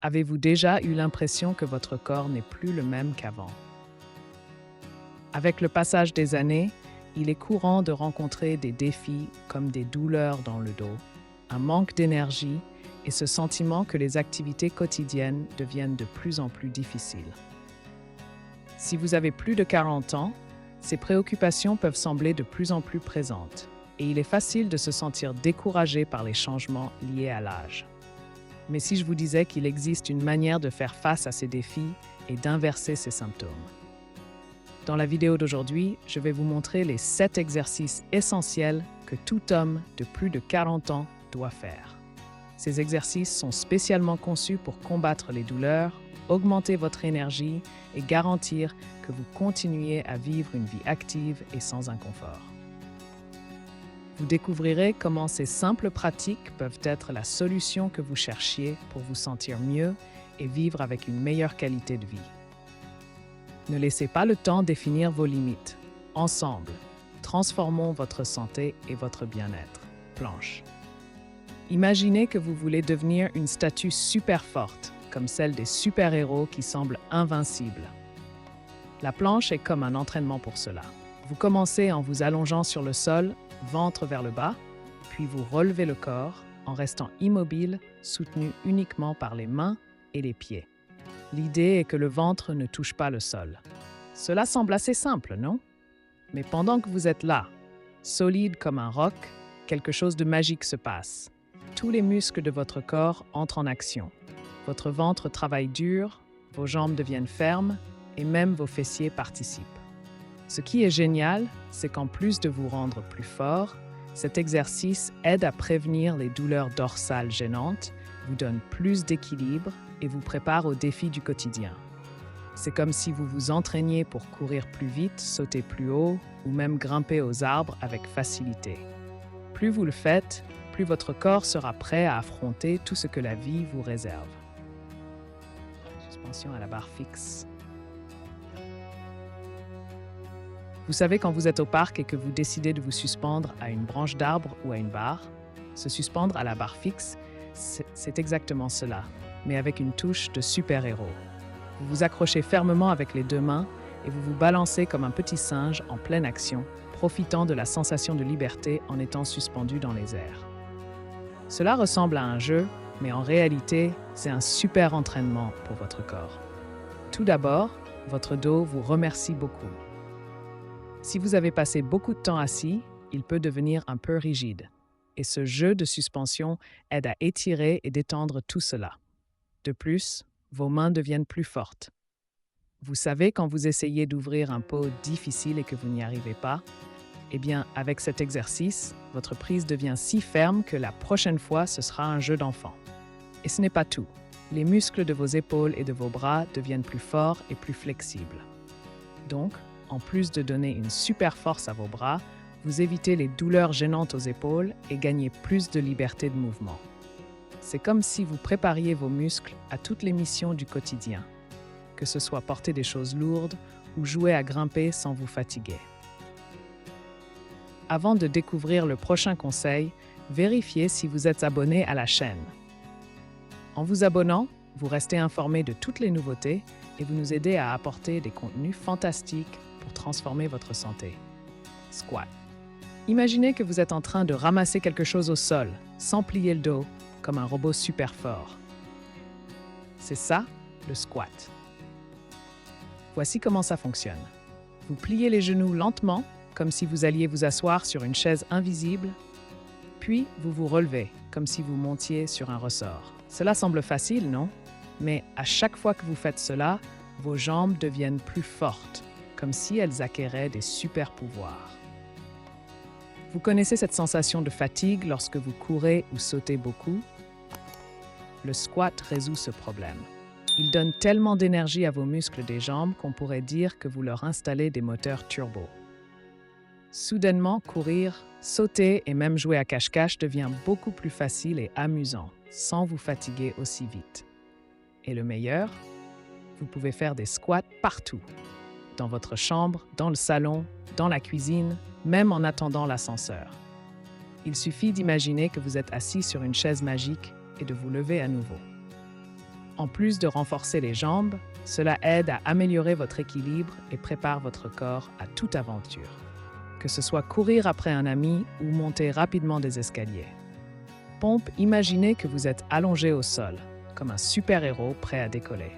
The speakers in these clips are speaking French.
Avez-vous déjà eu l'impression que votre corps n'est plus le même qu'avant? Avec le passage des années, il est courant de rencontrer des défis comme des douleurs dans le dos, un manque d'énergie et ce sentiment que les activités quotidiennes deviennent de plus en plus difficiles. Si vous avez plus de 40 ans, ces préoccupations peuvent sembler de plus en plus présentes et il est facile de se sentir découragé par les changements liés à l'âge. Mais si je vous disais qu'il existe une manière de faire face à ces défis et d'inverser ces symptômes? Dans la vidéo d'aujourd'hui, je vais vous montrer les 7 exercices essentiels que tout homme de plus de 40 ans doit faire. Ces exercices sont spécialement conçus pour combattre les douleurs, augmenter votre énergie et garantir que vous continuiez à vivre une vie active et sans inconfort. Vous découvrirez comment ces simples pratiques peuvent être la solution que vous cherchiez pour vous sentir mieux et vivre avec une meilleure qualité de vie. Ne laissez pas le temps définir vos limites. Ensemble, transformons votre santé et votre bien-être. Planche. Imaginez que vous voulez devenir une statue super forte, comme celle des super-héros qui semblent invincibles. La planche est comme un entraînement pour cela. Vous commencez en vous allongeant sur le sol, ventre vers le bas, puis vous relevez le corps en restant immobile, soutenu uniquement par les mains et les pieds. L'idée est que le ventre ne touche pas le sol. Cela semble assez simple, non? Mais pendant que vous êtes là, solide comme un roc, quelque chose de magique se passe. Tous les muscles de votre corps entrent en action. Votre ventre travaille dur, vos jambes deviennent fermes et même vos fessiers participent. Ce qui est génial, c'est qu'en plus de vous rendre plus fort, cet exercice aide à prévenir les douleurs dorsales gênantes, vous donne plus d'équilibre et vous prépare aux défis du quotidien. C'est comme si vous vous entraîniez pour courir plus vite, sauter plus haut ou même grimper aux arbres avec facilité. Plus vous le faites, plus votre corps sera prêt à affronter tout ce que la vie vous réserve. Suspension à la barre fixe. Vous savez, quand vous êtes au parc et que vous décidez de vous suspendre à une branche d'arbre ou à une barre, se suspendre à la barre fixe, c'est exactement cela, mais avec une touche de super-héros. Vous vous accrochez fermement avec les deux mains et vous vous balancez comme un petit singe en pleine action, profitant de la sensation de liberté en étant suspendu dans les airs. Cela ressemble à un jeu, mais en réalité, c'est un super entraînement pour votre corps. Tout d'abord, votre dos vous remercie beaucoup. Si vous avez passé beaucoup de temps assis, il peut devenir un peu rigide. Et ce jeu de suspension aide à étirer et détendre tout cela. De plus, vos mains deviennent plus fortes. Vous savez quand vous essayez d'ouvrir un pot difficile et que vous n'y arrivez pas? Eh bien, avec cet exercice, votre prise devient si ferme que la prochaine fois, ce sera un jeu d'enfant. Et ce n'est pas tout. Les muscles de vos épaules et de vos bras deviennent plus forts et plus flexibles. Donc, en plus de donner une super force à vos bras, vous évitez les douleurs gênantes aux épaules et gagnez plus de liberté de mouvement. C'est comme si vous prépariez vos muscles à toutes les missions du quotidien, que ce soit porter des choses lourdes ou jouer à grimper sans vous fatiguer. Avant de découvrir le prochain conseil, vérifiez si vous êtes abonné à la chaîne. En vous abonnant, vous restez informé de toutes les nouveautés et vous nous aidez à apporter des contenus fantastiques pour transformer votre santé. Squat. Imaginez que vous êtes en train de ramasser quelque chose au sol, sans plier le dos, comme un robot super fort. C'est ça, le squat. Voici comment ça fonctionne. Vous pliez les genoux lentement, comme si vous alliez vous asseoir sur une chaise invisible, puis vous vous relevez, comme si vous montiez sur un ressort. Cela semble facile, non? Mais à chaque fois que vous faites cela, vos jambes deviennent plus fortes, comme si elles acquéraient des super pouvoirs. Vous connaissez cette sensation de fatigue lorsque vous courez ou sautez beaucoup? Le squat résout ce problème. Il donne tellement d'énergie à vos muscles des jambes qu'on pourrait dire que vous leur installez des moteurs turbo. Soudainement, courir, sauter et même jouer à cache-cache devient beaucoup plus facile et amusant, sans vous fatiguer aussi vite. Et le meilleur, vous pouvez faire des squats partout. Dans votre chambre, dans le salon, dans la cuisine, même en attendant l'ascenseur. Il suffit d'imaginer que vous êtes assis sur une chaise magique et de vous lever à nouveau. En plus de renforcer les jambes, cela aide à améliorer votre équilibre et prépare votre corps à toute aventure, que ce soit courir après un ami ou monter rapidement des escaliers. Pompe, imaginez que vous êtes allongé au sol, comme un super-héros prêt à décoller.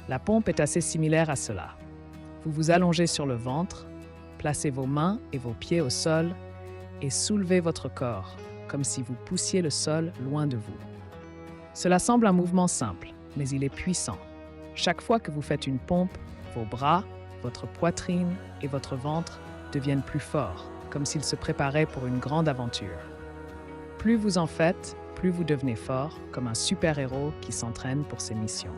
La pompe est assez similaire à cela. Vous vous allongez sur le ventre, placez vos mains et vos pieds au sol et soulevez votre corps, comme si vous poussiez le sol loin de vous. Cela semble un mouvement simple, mais il est puissant. Chaque fois que vous faites une pompe, vos bras, votre poitrine et votre ventre deviennent plus forts, comme s'ils se préparaient pour une grande aventure. Plus vous en faites, plus vous devenez fort, comme un super-héros qui s'entraîne pour ses missions.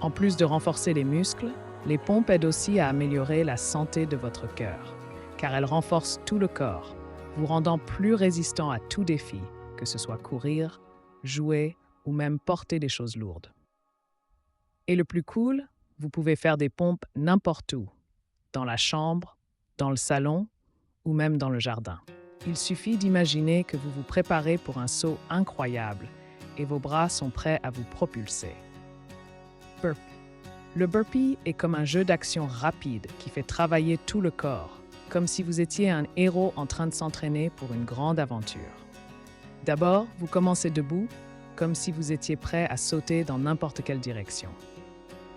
En plus de renforcer les muscles, les pompes aident aussi à améliorer la santé de votre cœur, car elles renforcent tout le corps, vous rendant plus résistant à tout défi, que ce soit courir, jouer ou même porter des choses lourdes. Et le plus cool, vous pouvez faire des pompes n'importe où, dans la chambre, dans le salon ou même dans le jardin. Il suffit d'imaginer que vous vous préparez pour un saut incroyable et vos bras sont prêts à vous propulser. Burpee. Le burpee est comme un jeu d'action rapide qui fait travailler tout le corps, comme si vous étiez un héros en train de s'entraîner pour une grande aventure. D'abord, vous commencez debout, comme si vous étiez prêt à sauter dans n'importe quelle direction.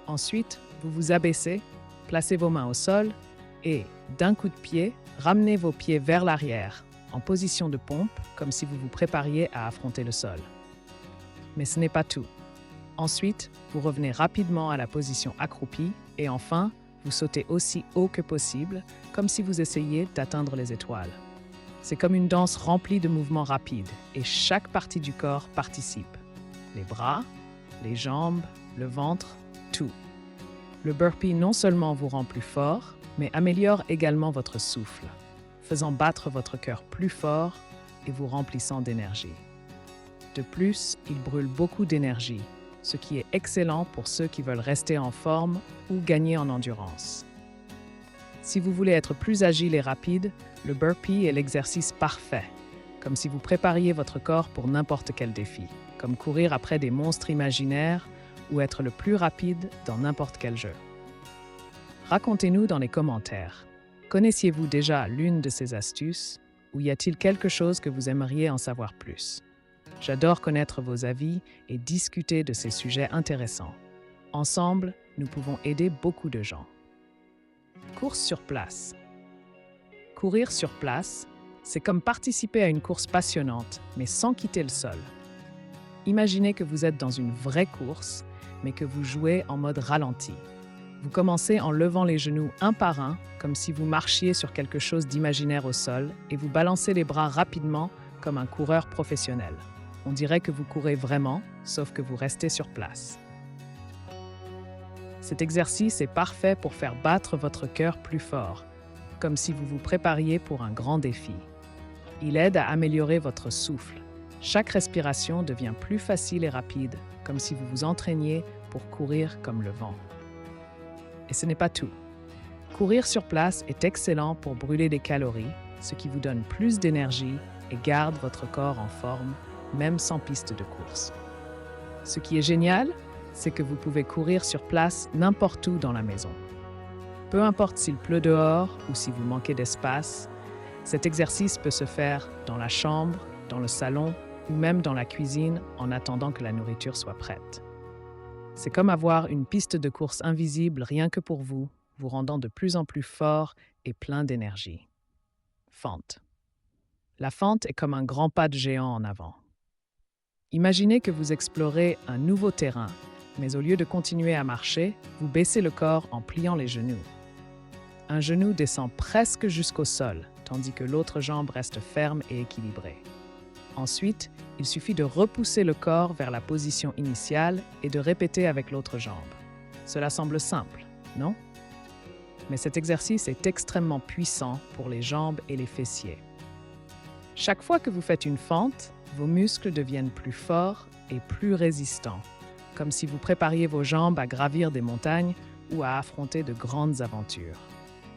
Ensuite, vous vous abaissez, placez vos mains au sol et, d'un coup de pied, ramenez vos pieds vers l'arrière, en position de pompe, comme si vous vous prépariez à affronter le sol. Mais ce n'est pas tout. Ensuite, vous revenez rapidement à la position accroupie et enfin, vous sautez aussi haut que possible, comme si vous essayiez d'atteindre les étoiles. C'est comme une danse remplie de mouvements rapides et chaque partie du corps participe. Les bras, les jambes, le ventre, tout. Le burpee non seulement vous rend plus fort, mais améliore également votre souffle, faisant battre votre cœur plus fort et vous remplissant d'énergie. De plus, il brûle beaucoup d'énergie, ce qui est excellent pour ceux qui veulent rester en forme ou gagner en endurance. Si vous voulez être plus agile et rapide, le burpee est l'exercice parfait, comme si vous prépariez votre corps pour n'importe quel défi, comme courir après des monstres imaginaires ou être le plus rapide dans n'importe quel jeu. Racontez-nous dans les commentaires. Connaissiez-vous déjà l'une de ces astuces ou y a-t-il quelque chose que vous aimeriez en savoir plus? J'adore connaître vos avis et discuter de ces sujets intéressants. Ensemble, nous pouvons aider beaucoup de gens. Course sur place. Courir sur place, c'est comme participer à une course passionnante, mais sans quitter le sol. Imaginez que vous êtes dans une vraie course, mais que vous jouez en mode ralenti. Vous commencez en levant les genoux un par un, comme si vous marchiez sur quelque chose d'imaginaire au sol, et vous balancez les bras rapidement comme un coureur professionnel. On dirait que vous courez vraiment, sauf que vous restez sur place. Cet exercice est parfait pour faire battre votre cœur plus fort, comme si vous vous prépariez pour un grand défi. Il aide à améliorer votre souffle. Chaque respiration devient plus facile et rapide, comme si vous vous entraîniez pour courir comme le vent. Et ce n'est pas tout. Courir sur place est excellent pour brûler des calories, ce qui vous donne plus d'énergie et garde votre corps en forme, même sans piste de course. Ce qui est génial, c'est que vous pouvez courir sur place n'importe où dans la maison. Peu importe s'il pleut dehors ou si vous manquez d'espace, cet exercice peut se faire dans la chambre, dans le salon ou même dans la cuisine en attendant que la nourriture soit prête. C'est comme avoir une piste de course invisible rien que pour vous, vous rendant de plus en plus fort et plein d'énergie. Fente. La fente est comme un grand pas de géant en avant. Imaginez que vous explorez un nouveau terrain, mais au lieu de continuer à marcher, vous baissez le corps en pliant les genoux. Un genou descend presque jusqu'au sol, tandis que l'autre jambe reste ferme et équilibrée. Ensuite, il suffit de repousser le corps vers la position initiale et de répéter avec l'autre jambe. Cela semble simple, non? Mais cet exercice est extrêmement puissant pour les jambes et les fessiers. Chaque fois que vous faites une fente, vos muscles deviennent plus forts et plus résistants, comme si vous prépariez vos jambes à gravir des montagnes ou à affronter de grandes aventures.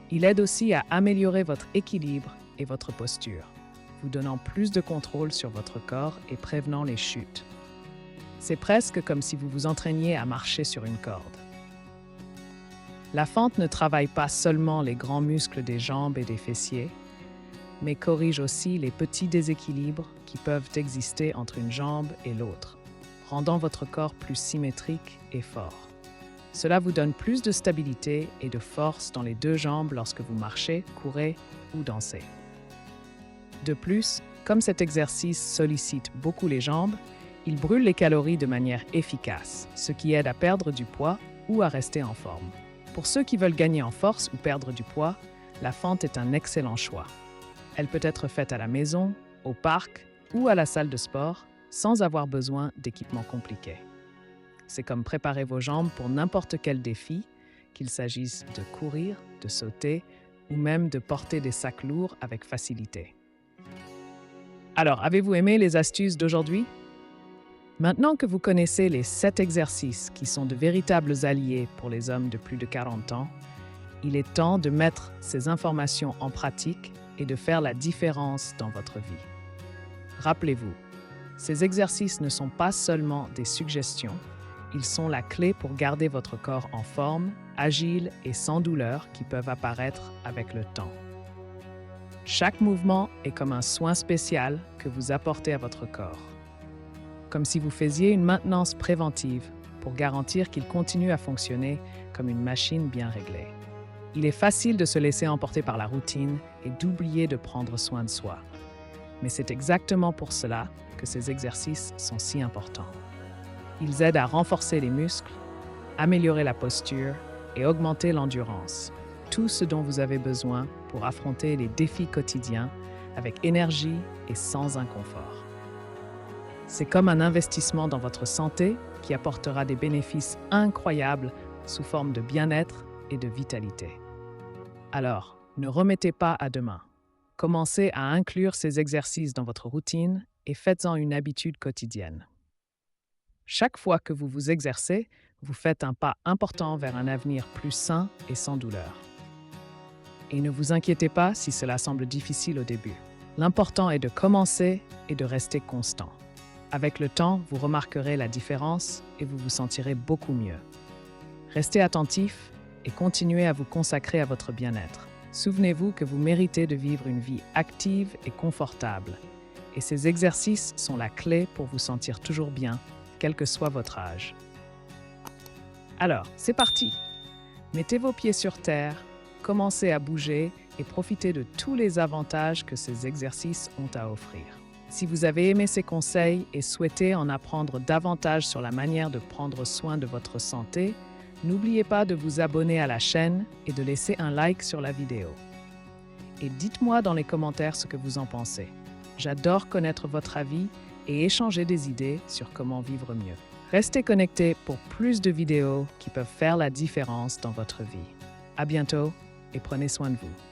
Il aide aussi à améliorer votre équilibre et votre posture, vous donnant plus de contrôle sur votre corps et prévenant les chutes. C'est presque comme si vous vous entraîniez à marcher sur une corde. La fente ne travaille pas seulement les grands muscles des jambes et des fessiers, mais corrige aussi les petits déséquilibres qui peuvent exister entre une jambe et l'autre, rendant votre corps plus symétrique et fort. Cela vous donne plus de stabilité et de force dans les deux jambes lorsque vous marchez, courez ou dansez. De plus, comme cet exercice sollicite beaucoup les jambes, il brûle les calories de manière efficace, ce qui aide à perdre du poids ou à rester en forme. Pour ceux qui veulent gagner en force ou perdre du poids, la fente est un excellent choix. Elle peut être faite à la maison, au parc ou à la salle de sport sans avoir besoin d'équipements compliqués. C'est comme préparer vos jambes pour n'importe quel défi, qu'il s'agisse de courir, de sauter ou même de porter des sacs lourds avec facilité. Alors, avez-vous aimé les astuces d'aujourd'hui? Maintenant que vous connaissez les 7 exercices qui sont de véritables alliés pour les hommes de plus de 40 ans, il est temps de mettre ces informations en pratique et de faire la différence dans votre vie. Rappelez-vous, ces exercices ne sont pas seulement des suggestions, ils sont la clé pour garder votre corps en forme, agile et sans douleur qui peuvent apparaître avec le temps. Chaque mouvement est comme un soin spécial que vous apportez à votre corps, comme si vous faisiez une maintenance préventive pour garantir qu'il continue à fonctionner comme une machine bien réglée. Il est facile de se laisser emporter par la routine et d'oublier de prendre soin de soi. Mais c'est exactement pour cela que ces exercices sont si importants. Ils aident à renforcer les muscles, améliorer la posture et augmenter l'endurance. Tout ce dont vous avez besoin pour affronter les défis quotidiens avec énergie et sans inconfort. C'est comme un investissement dans votre santé qui apportera des bénéfices incroyables sous forme de bien-être et de vitalité. Alors, ne remettez pas à demain. Commencez à inclure ces exercices dans votre routine et faites-en une habitude quotidienne. Chaque fois que vous vous exercez, vous faites un pas important vers un avenir plus sain et sans douleur. Et ne vous inquiétez pas si cela semble difficile au début. L'important est de commencer et de rester constant. Avec le temps, vous remarquerez la différence et vous vous sentirez beaucoup mieux. Restez attentif et continuez à vous consacrer à votre bien-être. Souvenez-vous que vous méritez de vivre une vie active et confortable. Et ces exercices sont la clé pour vous sentir toujours bien, quel que soit votre âge. Alors, c'est parti! Mettez vos pieds sur terre, commencez à bouger et profitez de tous les avantages que ces exercices ont à offrir. Si vous avez aimé ces conseils et souhaitez en apprendre davantage sur la manière de prendre soin de votre santé, n'oubliez pas de vous abonner à la chaîne et de laisser un like sur la vidéo. Et dites-moi dans les commentaires ce que vous en pensez. J'adore connaître votre avis et échanger des idées sur comment vivre mieux. Restez connectés pour plus de vidéos qui peuvent faire la différence dans votre vie. À bientôt et prenez soin de vous.